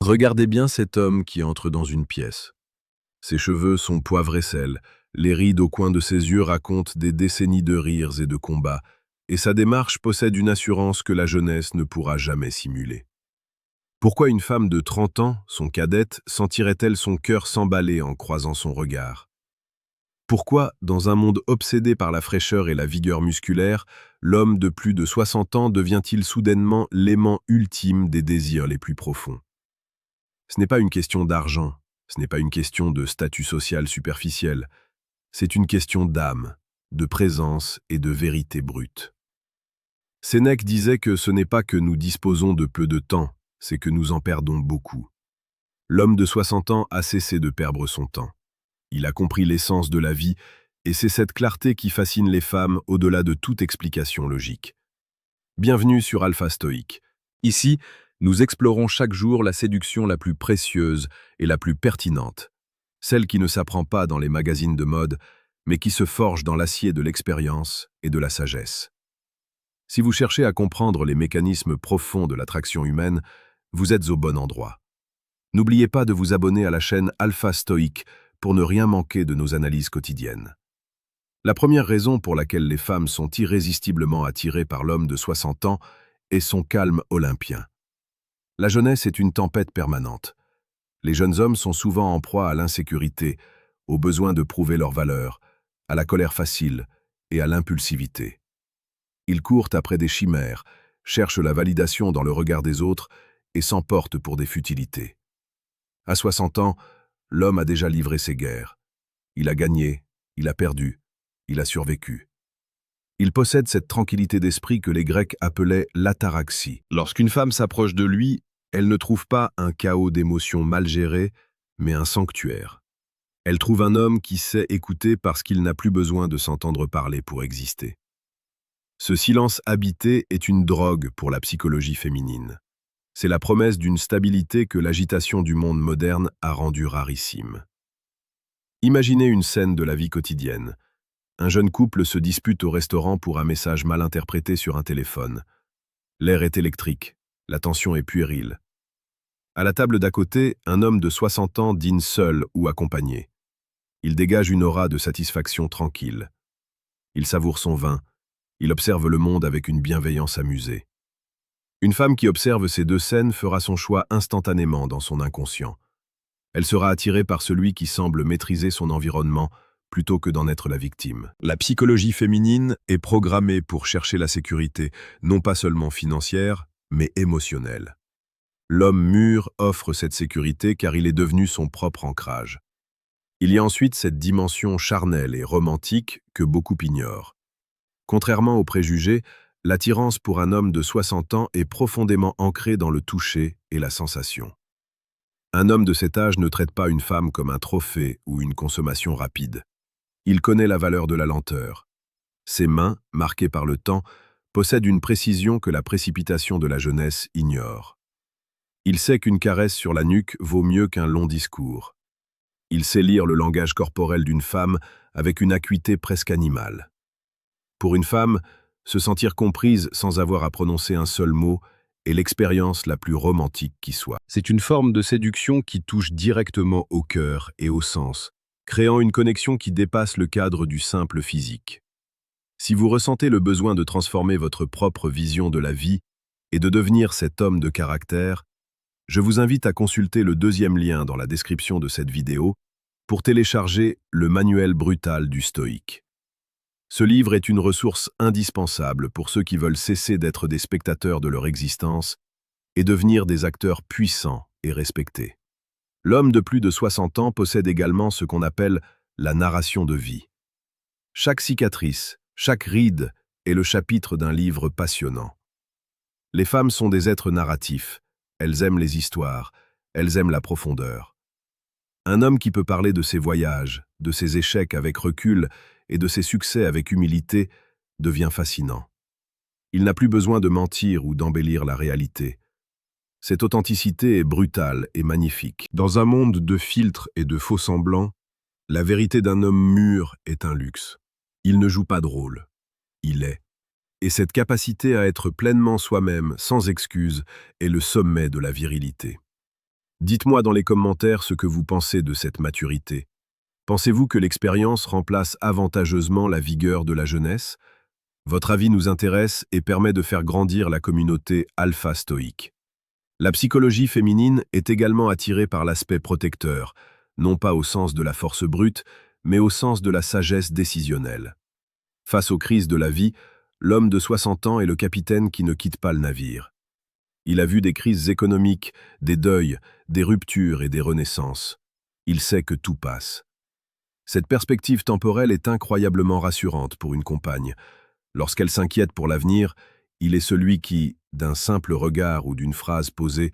Regardez bien cet homme qui entre dans une pièce. Ses cheveux sont poivre et sel, les rides au coin de ses yeux racontent des décennies de rires et de combats, et sa démarche possède une assurance que la jeunesse ne pourra jamais simuler. Pourquoi une femme de 30 ans, son cadette, sentirait-elle son cœur s'emballer en croisant son regard? Pourquoi, dans un monde obsédé par la fraîcheur et la vigueur musculaire, l'homme de plus de 60 ans devient-il soudainement l'aimant ultime des désirs les plus profonds? Ce n'est pas une question d'argent, ce n'est pas une question de statut social superficiel, c'est une question d'âme, de présence et de vérité brute. Sénèque disait que ce n'est pas que nous disposons de peu de temps, c'est que nous en perdons beaucoup. L'homme de 60 ans a cessé de perdre son temps. Il a compris l'essence de la vie, et c'est cette clarté qui fascine les femmes au-delà de toute explication logique. Bienvenue sur Alpha Stoïque. Ici, nous explorons chaque jour la séduction la plus précieuse et la plus pertinente, celle qui ne s'apprend pas dans les magazines de mode, mais qui se forge dans l'acier de l'expérience et de la sagesse. Si vous cherchez à comprendre les mécanismes profonds de l'attraction humaine, vous êtes au bon endroit. N'oubliez pas de vous abonner à la chaîne Alpha Stoïque pour ne rien manquer de nos analyses quotidiennes. La première raison pour laquelle les femmes sont irrésistiblement attirées par l'homme de 60 ans est son calme olympien. La jeunesse est une tempête permanente. Les jeunes hommes sont souvent en proie à l'insécurité, au besoin de prouver leur valeur, à la colère facile et à l'impulsivité. Ils courent après des chimères, cherchent la validation dans le regard des autres et s'emportent pour des futilités. À 60 ans, l'homme a déjà livré ses guerres. Il a gagné, il a perdu, il a survécu. Il possède cette tranquillité d'esprit que les Grecs appelaient l'ataraxie. Lorsqu'une femme s'approche de lui, elle ne trouve pas un chaos d'émotions mal gérées, mais un sanctuaire. Elle trouve un homme qui sait écouter parce qu'il n'a plus besoin de s'entendre parler pour exister. Ce silence habité est une drogue pour la psychologie féminine. C'est la promesse d'une stabilité que l'agitation du monde moderne a rendue rarissime. Imaginez une scène de la vie quotidienne. Un jeune couple se dispute au restaurant pour un message mal interprété sur un téléphone. L'air est électrique, la tension est puérile. À la table d'à côté, un homme de 60 ans dîne seul ou accompagné. Il dégage une aura de satisfaction tranquille. Il savoure son vin, il observe le monde avec une bienveillance amusée. Une femme qui observe ces deux scènes fera son choix instantanément dans son inconscient. Elle sera attirée par celui qui semble maîtriser son environnement plutôt que d'en être la victime. La psychologie féminine est programmée pour chercher la sécurité, non pas seulement financière, mais émotionnelle. L'homme mûr offre cette sécurité car il est devenu son propre ancrage. Il y a ensuite cette dimension charnelle et romantique que beaucoup ignorent. Contrairement aux préjugés, l'attirance pour un homme de 60 ans est profondément ancrée dans le toucher et la sensation. Un homme de cet âge ne traite pas une femme comme un trophée ou une consommation rapide. Il connaît la valeur de la lenteur. Ses mains, marquées par le temps, possèdent une précision que la précipitation de la jeunesse ignore. Il sait qu'une caresse sur la nuque vaut mieux qu'un long discours. Il sait lire le langage corporel d'une femme avec une acuité presque animale. Pour une femme, se sentir comprise sans avoir à prononcer un seul mot est l'expérience la plus romantique qui soit. C'est une forme de séduction qui touche directement au cœur et au sens, créant une connexion qui dépasse le cadre du simple physique. Si vous ressentez le besoin de transformer votre propre vision de la vie et de devenir cet homme de caractère, je vous invite à consulter le deuxième lien dans la description de cette vidéo pour télécharger le manuel brutal du stoïque. Ce livre est une ressource indispensable pour ceux qui veulent cesser d'être des spectateurs de leur existence et devenir des acteurs puissants et respectés. L'homme de plus de 60 ans possède également ce qu'on appelle la narration de vie. Chaque cicatrice, chaque ride est le chapitre d'un livre passionnant. Les femmes sont des êtres narratifs, elles aiment les histoires, elles aiment la profondeur. Un homme qui peut parler de ses voyages, de ses échecs avec recul et de ses succès avec humilité devient fascinant. Il n'a plus besoin de mentir ou d'embellir la réalité. Cette authenticité est brutale et magnifique. Dans un monde de filtres et de faux-semblants, la vérité d'un homme mûr est un luxe. Il ne joue pas de rôle. Il est. Et cette capacité à être pleinement soi-même, sans excuse, est le sommet de la virilité. Dites-moi dans les commentaires ce que vous pensez de cette maturité. Pensez-vous que l'expérience remplace avantageusement la vigueur de la jeunesse? Votre avis nous intéresse et permet de faire grandir la communauté alpha stoïque. La psychologie féminine est également attirée par l'aspect protecteur, non pas au sens de la force brute, mais au sens de la sagesse décisionnelle. Face aux crises de la vie, l'homme de 60 ans est le capitaine qui ne quitte pas le navire. Il a vu des crises économiques, des deuils, des ruptures et des renaissances. Il sait que tout passe. Cette perspective temporelle est incroyablement rassurante pour une compagne. Lorsqu'elle s'inquiète pour l'avenir, il est celui qui, d'un simple regard ou d'une phrase posée,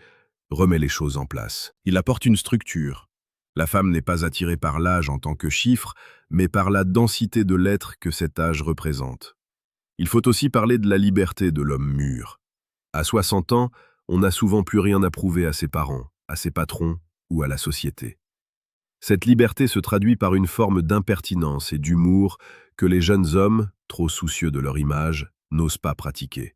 remet les choses en place. Il apporte une structure. La femme n'est pas attirée par l'âge en tant que chiffre, mais par la densité de l'être que cet âge représente. Il faut aussi parler de la liberté de l'homme mûr. À 60 ans, on n'a souvent plus rien à prouver à ses parents, à ses patrons ou à la société. Cette liberté se traduit par une forme d'impertinence et d'humour que les jeunes hommes, trop soucieux de leur image, n'osent pas pratiquer.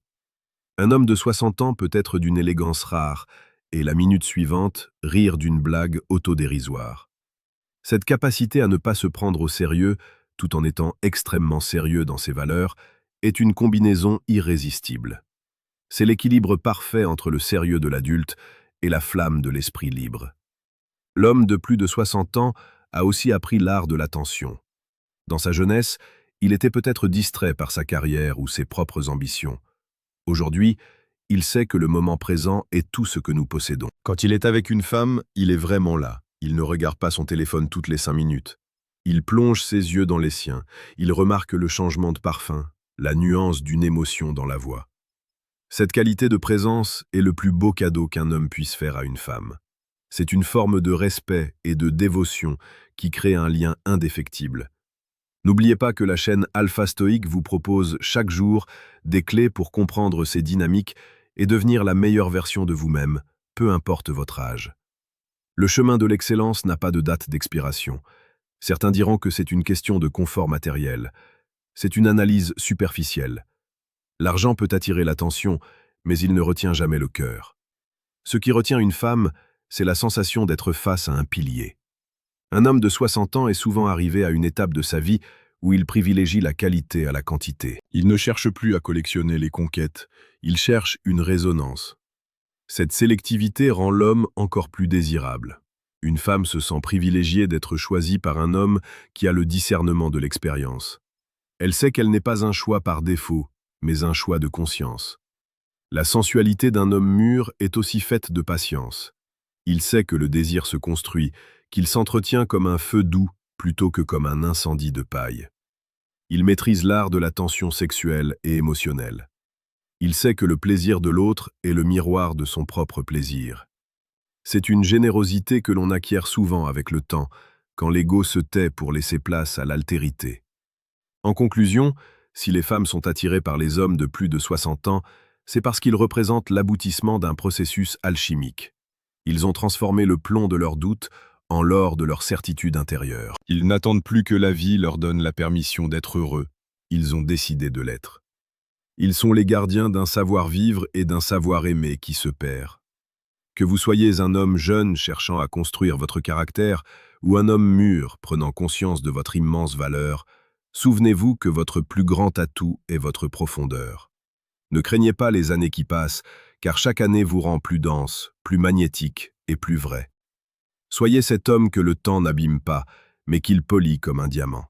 Un homme de 60 ans peut être d'une élégance rare et, la minute suivante, rire d'une blague autodérisoire. Cette capacité à ne pas se prendre au sérieux, tout en étant extrêmement sérieux dans ses valeurs, est une combinaison irrésistible. C'est l'équilibre parfait entre le sérieux de l'adulte et la flamme de l'esprit libre. L'homme de plus de 60 ans a aussi appris l'art de l'attention. Dans sa jeunesse, il était peut-être distrait par sa carrière ou ses propres ambitions. Aujourd'hui, il sait que le moment présent est tout ce que nous possédons. Quand il est avec une femme, il est vraiment là. Il ne regarde pas son téléphone toutes les 5 minutes. Il plonge ses yeux dans les siens. Il remarque le changement de parfum, la nuance d'une émotion dans la voix. Cette qualité de présence est le plus beau cadeau qu'un homme puisse faire à une femme. C'est une forme de respect et de dévotion qui crée un lien indéfectible. N'oubliez pas que la chaîne Alpha Stoïque vous propose chaque jour des clés pour comprendre ces dynamiques et devenir la meilleure version de vous-même, peu importe votre âge. Le chemin de l'excellence n'a pas de date d'expiration. Certains diront que c'est une question de confort matériel. C'est une analyse superficielle. L'argent peut attirer l'attention, mais il ne retient jamais le cœur. Ce qui retient une femme, c'est la sensation d'être face à un pilier. Un homme de 60 ans est souvent arrivé à une étape de sa vie où il privilégie la qualité à la quantité. Il ne cherche plus à collectionner les conquêtes, il cherche une résonance. Cette sélectivité rend l'homme encore plus désirable. Une femme se sent privilégiée d'être choisie par un homme qui a le discernement de l'expérience. Elle sait qu'elle n'est pas un choix par défaut, mais un choix de conscience. La sensualité d'un homme mûr est aussi faite de patience. Il sait que le désir se construit, qu'il s'entretient comme un feu doux plutôt que comme un incendie de paille. Il maîtrise l'art de la tension sexuelle et émotionnelle. Il sait que le plaisir de l'autre est le miroir de son propre plaisir. C'est une générosité que l'on acquiert souvent avec le temps, quand l'ego se tait pour laisser place à l'altérité. En conclusion, si les femmes sont attirées par les hommes de plus de 60 ans, c'est parce qu'ils représentent l'aboutissement d'un processus alchimique. Ils ont transformé le plomb de leurs doutes en l'or de leur certitude intérieure. Ils n'attendent plus que la vie leur donne la permission d'être heureux. Ils ont décidé de l'être. Ils sont les gardiens d'un savoir-vivre et d'un savoir-aimer qui se perd. Que vous soyez un homme jeune cherchant à construire votre caractère ou un homme mûr prenant conscience de votre immense valeur, souvenez-vous que votre plus grand atout est votre profondeur. Ne craignez pas les années qui passent, car chaque année vous rend plus dense, plus magnétique et plus vrai. Soyez cet homme que le temps n'abîme pas, mais qu'il polit comme un diamant.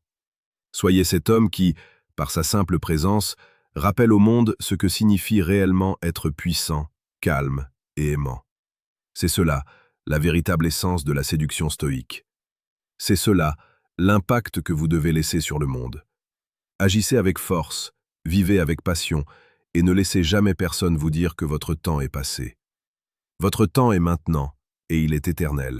Soyez cet homme qui, par sa simple présence, rappelle au monde ce que signifie réellement être puissant, calme et aimant. C'est cela, la véritable essence de la séduction stoïque. C'est cela, l'impact que vous devez laisser sur le monde. Agissez avec force, vivez avec passion, et ne laissez jamais personne vous dire que votre temps est passé. Votre temps est maintenant, et il est éternel.